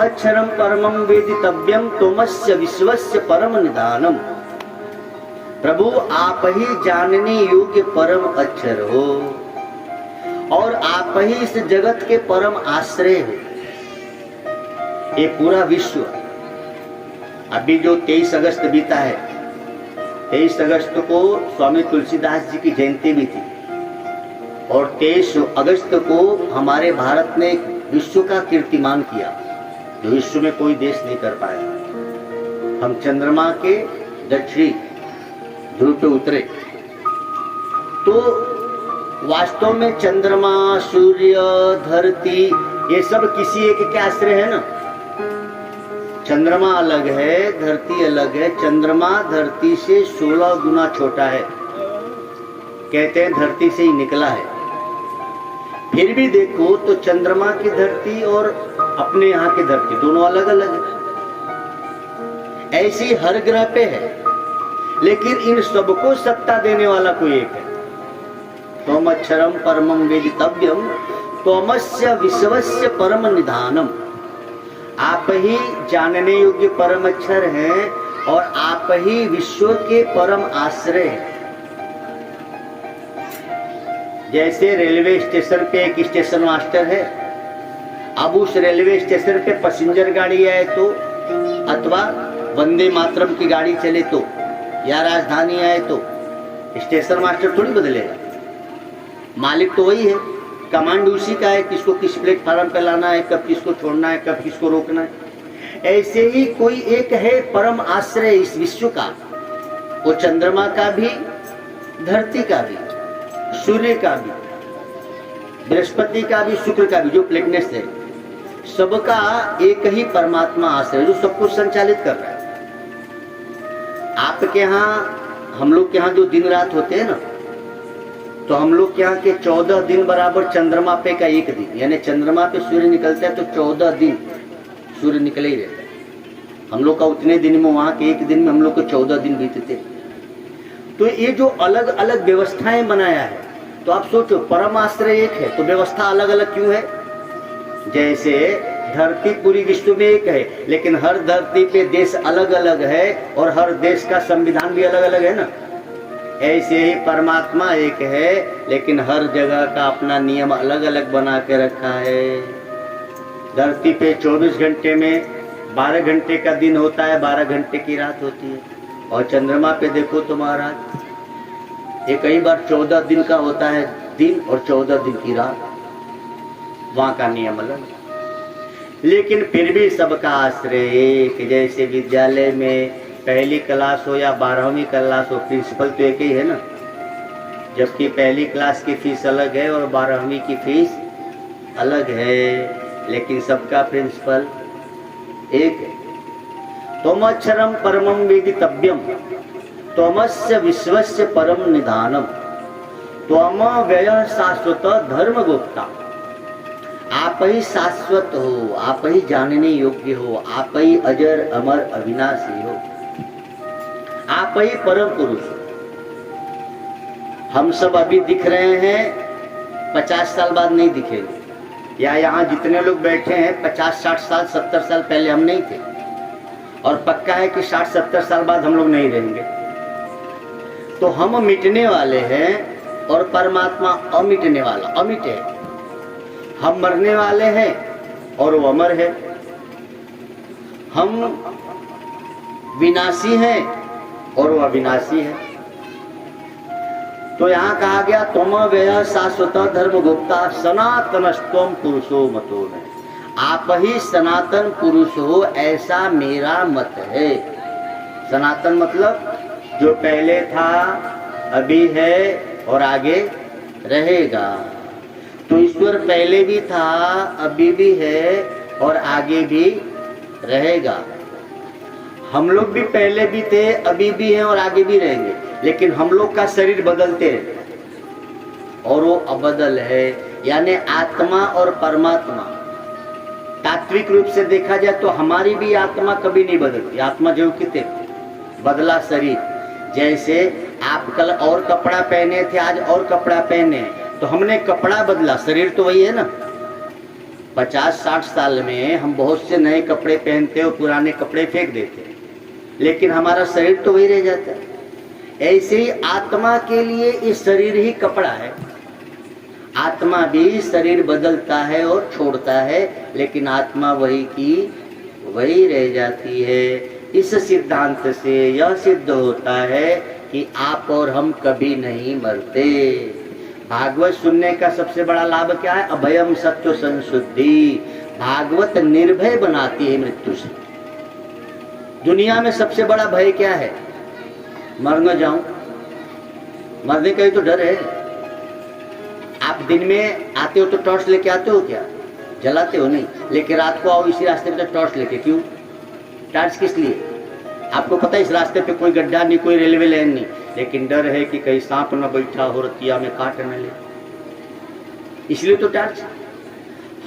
अक्षरम परमं वेदितव्यम त्वमस्य विश्वस्य परम निधानम। प्रभु आप ही जानने योग्य परम अक्षर हो और आप ही इस जगत के परम आश्रय हो। ये पूरा विश्व, अभी जो 23 अगस्त बीता है, 23 अगस्त को स्वामी तुलसीदास जी की जयंती भी थी और 23 अगस्त को हमारे भारत ने विश्व का कीर्तिमान किया जो विश्व में कोई देश नहीं कर पाया। हम चंद्रमा के दक्षिणी ध्रुव पे उतरे। तो वास्तव में चंद्रमा, सूर्य, धरती ये सब किसी एक के आश्रय है ना। चंद्रमा अलग है, धरती अलग है। चंद्रमा धरती से 16 गुना छोटा है, कहते हैं धरती से ही निकला है। फिर भी देखो तो चंद्रमा की धरती और अपने यहाँ की धरती दोनों अलग अलग है। ऐसी हर ग्रह पे है, लेकिन इन सबको सत्ता देने वाला कोई एक है। त्वम अक्षरम परमं वेदितव्यम त्वमस्य विश्वस्य परम निधानम। आप ही जानने योग्य परम अक्षर हैं और आप ही विश्व के परम आश्रय हैं। जैसे रेलवे स्टेशन पे एक स्टेशन मास्टर है, अब उस रेलवे स्टेशन पे पैसेंजर गाड़ी आए तो, अथवा वंदे मातरम की गाड़ी चले तो, या राजधानी आए तो स्टेशन मास्टर थोड़ी बदलेगा। मालिक तो वही है, कमांड उसी का है, किसको किस प्लेटफार्म पे लाना है, कब किसको छोड़ना है, कब किसको रोकना है। ऐसे ही कोई एक है परम आश्रय इस विश्व का, वो चंद्रमा का भी, धरती का भी, सूर्य का भी, बृहस्पति का भी, शुक्र का भी, जो प्लेनेट्स है सबका एक ही परमात्मा आश्रय जो सब कुछ संचालित कर रहा है। आपके यहाँ, हम लोग के यहाँ जो दिन रात होते हैं ना, तो हम लोग के यहाँ के 14 दिन बराबर चंद्रमा पे का एक दिन, यानी चंद्रमा पे सूर्य निकलता है तो 14 दिन सूर्य निकले ही रहता है। हम लोग का उतने दिन में, वहां के एक दिन में हम लोग को 14 दिन बीतते। तो ये जो अलग अलग व्यवस्थाएं बनाया है, तो आप सोचो परम आश्रय एक है तो व्यवस्था अलग अलग क्यों है। जैसे धरती पूरी विश्व में एक है, लेकिन हर धरती पे देश अलग अलग है और हर देश का संविधान भी अलग अलग है ना। ऐसे ही परमात्मा एक है, लेकिन हर जगह का अपना नियम अलग अलग बना के रखा है। धरती पे 24 घंटे में 12 घंटे का दिन होता है, 12 घंटे की रात होती है। और चंद्रमा पे देखो तो महाराज, ये कई बार 14 दिन का होता है दिन और 14 दिन की रात, वहां का नियम अलग। लेकिन फिर भी सबका आश्रय एक। जैसे विद्यालय में पहली क्लास हो या 12वीं क्लास हो, प्रिंसिपल तो एक ही है ना। जबकि पहली क्लास की फीस अलग है और 12वीं की फीस अलग है, लेकिन सबका प्रिंसिपल एक है। त्वम अक्षरम परमं वेदितव्यम त्वमस्य विश्वस्य परम निधानम त्वम व्यय शाश्वत धर्म गुप्ता। आप ही शाश्वत हो, आप ही जानने योग्य हो, आप ही अजर अमर अविनाशी हो, आप ही परम पुरुष हो। हम सब अभी दिख रहे हैं, 50 साल बाद नहीं दिखेंगे। या यहाँ जितने लोग बैठे हैं 50, 60 साल, 70 साल पहले हम नहीं थे, और पक्का है कि 60, 70 साल बाद हम लोग नहीं रहेंगे। तो हम मिटने वाले हैं और परमात्मा अमिटने वाला, अमिट है। हम मरने वाले हैं और वो अमर है। हम विनाशी हैं और वो अविनाशी है। तो यहाँ कहा गया त्वम व्यय शाश्वत धर्म गुप्ता सनातनस्त्वम पुरुषो मतो में। आप ही सनातन पुरुष हो, ऐसा मेरा मत है। सनातन मतलब जो पहले था, अभी है और आगे रहेगा। तो ईश्वर पहले भी था, अभी भी है और आगे भी रहेगा। हम लोग भी पहले भी थे, अभी भी हैं और आगे भी रहेंगे, लेकिन हम लोग का शरीर बदलते हैं और वो अबदल है। यानी आत्मा और परमात्मा, तात्विक रूप से देखा जाए तो हमारी भी आत्मा कभी नहीं बदलती। आत्मा जो कितने बदला शरीर। जैसे आप कल और कपड़ा पहने थे, आज और कपड़ा पहने, तो हमने कपड़ा बदला, शरीर तो वही है ना। 50-60 साल में हम बहुत से नए कपड़े पहनते और पुराने कपड़े फेंक देते, लेकिन हमारा शरीर तो वही रह जाता है। ऐसे ही आत्मा के लिए इस शरीर ही कपड़ा है। आत्मा भी शरीर बदलता है और छोड़ता है, लेकिन आत्मा वही की वही रह जाती है। इस सिद्धांत से यह सिद्ध होता है कि आप और हम कभी नहीं मरते। भागवत सुनने का सबसे बड़ा लाभ क्या है? अभयम सत्व संशुद्धि। भागवत निर्भय बनाती है मृत्यु से। दुनिया में सबसे बड़ा भय क्या है? मर न जाऊं। मरने का ही तो डर है। आप दिन में आते हो तो टॉर्च लेके आते हो क्या? जलाते हो नहीं, लेकिन रात को आओ इसी रास्ते पे तो टॉर्च लेके। क्यों? टॉर्च किस लिए? आपको पता है इस रास्ते पे कोई गड्ढा नहीं, कोई रेलवे लाइन नहीं, लेकिन डर है कि कहीं सांप न बैठा हो, रतिया में काट न ले, इसलिए तो टॉर्च।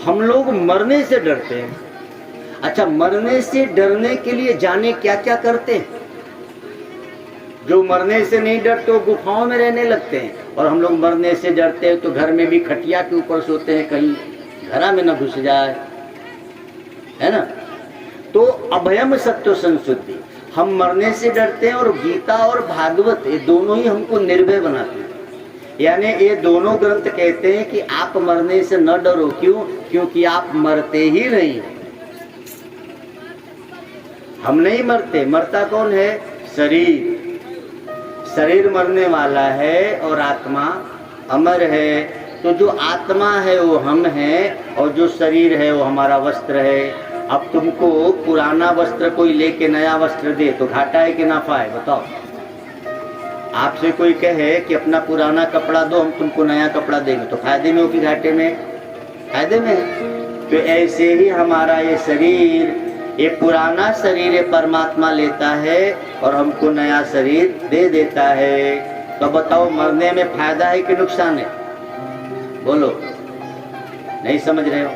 हम लोग मरने से डरते हैं। अच्छा, मरने से डरने के लिए जाने क्या क्या करते हैं? जो मरने से नहीं डरते वो गुफाओं में रहने लगते हैं, और हम लोग मरने से डरते हैं तो घर में भी खटिया के ऊपर सोते हैं, कहीं घरा में न घुस जाए, है ना। तो अभयम सत्व संशुद्धि, हम मरने से डरते हैं। और गीता और भागवत ये दोनों ही हमको निर्भय बनाते हैं। यानी ये दोनों ग्रंथ कहते हैं कि आप मरने से न डरो। क्यों? क्योंकि आप मरते ही नहीं। हम नहीं मरते। मरता कौन है? शरीर। शरीर मरने वाला है और आत्मा अमर है। तो जो आत्मा है वो हम हैं, और जो शरीर है वो हमारा वस्त्र है। अब तुमको पुराना वस्त्र कोई लेके नया वस्त्र दे तो घाटा है कि नाफा है? बताओ। आपसे कोई कहे कि अपना पुराना कपड़ा दो, हम तुमको नया कपड़ा देंगे, तो फायदे में हो कि घाटे में? फायदे में है। तो ऐसे ही हमारा ये शरीर, ये पुराना शरीर परमात्मा लेता है और हमको नया शरीर दे देता है। तो बताओ, मरने में फायदा है कि नुकसान है? बोलो। नहीं समझ रहे हो?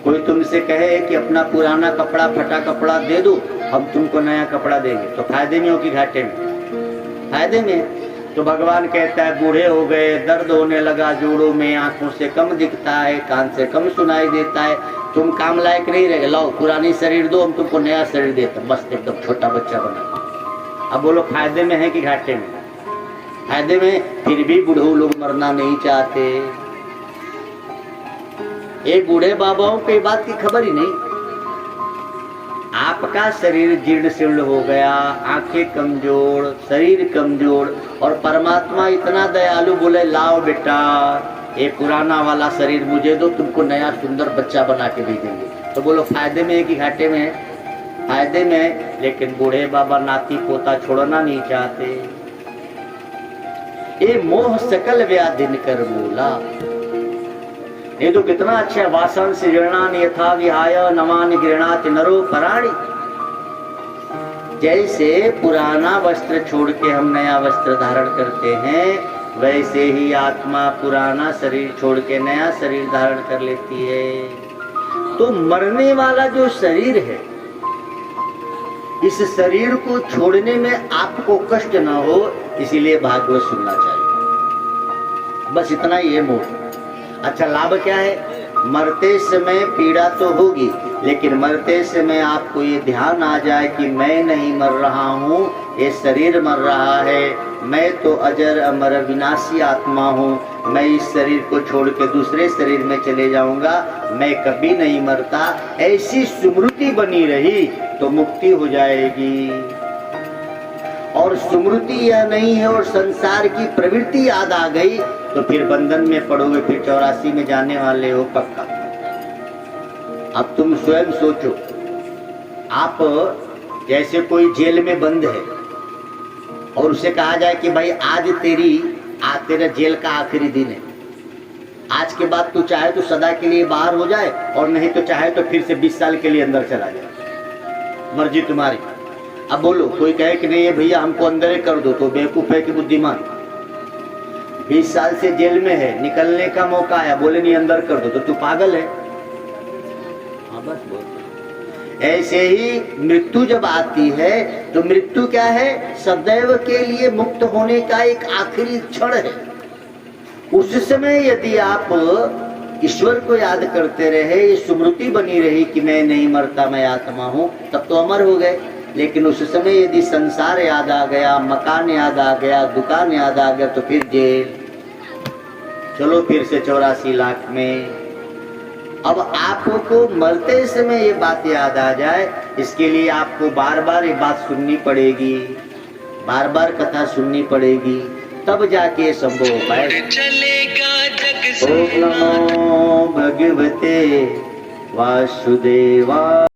कोई तुमसे कहे कि अपना पुराना कपड़ा, फटा कपड़ा दे दो, हम तुमको नया कपड़ा देंगे, तो फायदे में हो कि घाटे में? फायदे में। तो भगवान कहता है, बूढ़े हो गए, दर्द होने लगा जोड़ों में, आंखों से कम दिखता है, कान से कम सुनाई देता है, तुम काम लायक नहीं रहे, लाओ पुरानी शरीर दो, हम तुमको नया शरीर देते, बस एकदम छोटा बच्चा बना। अब बोलो, फायदे में है कि घाटे में? फायदे में। फिर भी बूढ़े लोग मरना नहीं चाहते। एक बूढ़े बाबाओं को ये बात की खबर ही नहीं। आपका शरीर जीर्ण शीर्ण हो गया, आंखें कमजोर, शरीर कमजोर, और परमात्मा इतना दयालु, बोले लाओ बेटा ये पुराना वाला शरीर मुझे दो, तुमको नया सुंदर बच्चा बना के भेजेंगे। तो बोलो, फायदे में है कि घाटे में है? फायदे में। लेकिन बूढ़े बाबा नाती पोता छोड़ना नहीं चाहते। ये मोह सकल व्याधिन कर मूला। ये तो कितना अच्छा, वासन सृजनान यथा विहाय नमानि गृह्णाति नरो पराणि। जैसे पुराना वस्त्र छोड़ के हम नया वस्त्र धारण करते हैं, वैसे ही आत्मा पुराना शरीर छोड़ के नया शरीर धारण कर लेती है। तो मरने वाला जो शरीर है, इस शरीर को छोड़ने में आपको कष्ट ना हो, इसीलिए भागवत सुनना चाहिए। बस इतना ही है मोह। अच्छा, लाभ क्या है? मरते समय पीड़ा तो होगी, लेकिन मरते समय आपको ये ध्यान आ जाए कि मैं नहीं मर रहा हूँ, ये शरीर मर रहा है, मैं तो अजर अमर विनाशी आत्मा हूँ, मैं इस शरीर को छोड़ के दूसरे शरीर में चले जाऊंगा, मैं कभी नहीं मरता। ऐसी स्मृति बनी रही तो मुक्ति हो जाएगी। और स्मृति यह नहीं है और संसार की प्रवृत्ति याद आ गई तो फिर बंधन में पड़ोगे, फिर 84 में जाने वाले हो पक्का। अब तुम स्वयं सोचो, आप जैसे कोई जेल में बंद है और उसे कहा जाए कि भाई आज तेरा जेल का आखिरी दिन है, आज के बाद तू चाहे तो सदा के लिए बाहर हो जाए, और नहीं तो चाहे तो फिर से 20 साल के लिए अंदर चला जाए, मर्जी तुम्हारी। अब बोलो, कोई कहे कि नहीं है भैया हमको अंदर ही कर दो, तो बेवकूफ है कि बुद्धिमान? 20 साल से जेल में है, निकलने का मौका आया, बोले नहीं अंदर कर दो, तो तू पागल है। हाँ बस बोल। ऐसे ही मृत्यु जब आती है तो मृत्यु क्या है? सदैव के लिए मुक्त होने का एक आखिरी क्षण है। उस समय यदि आप ईश्वर को याद करते रहे, ये स्मृति बनी रही कि मैं नहीं मरता, मैं आत्मा हूं, तब तो अमर हो गए। लेकिन उस समय यदि संसार याद आ गया, मकान याद आ गया, दुकान याद आ गया, तो फिर जेल, चलो फिर से 84 लाख में। अब आपको मरते समय ये बात याद आ जाए, इसके लिए आपको बार बार ये बात सुननी पड़ेगी, बार बार कथा सुननी पड़ेगी, तब जाके संभव हो पाए। ओम नमो भगवते वासुदेवाय।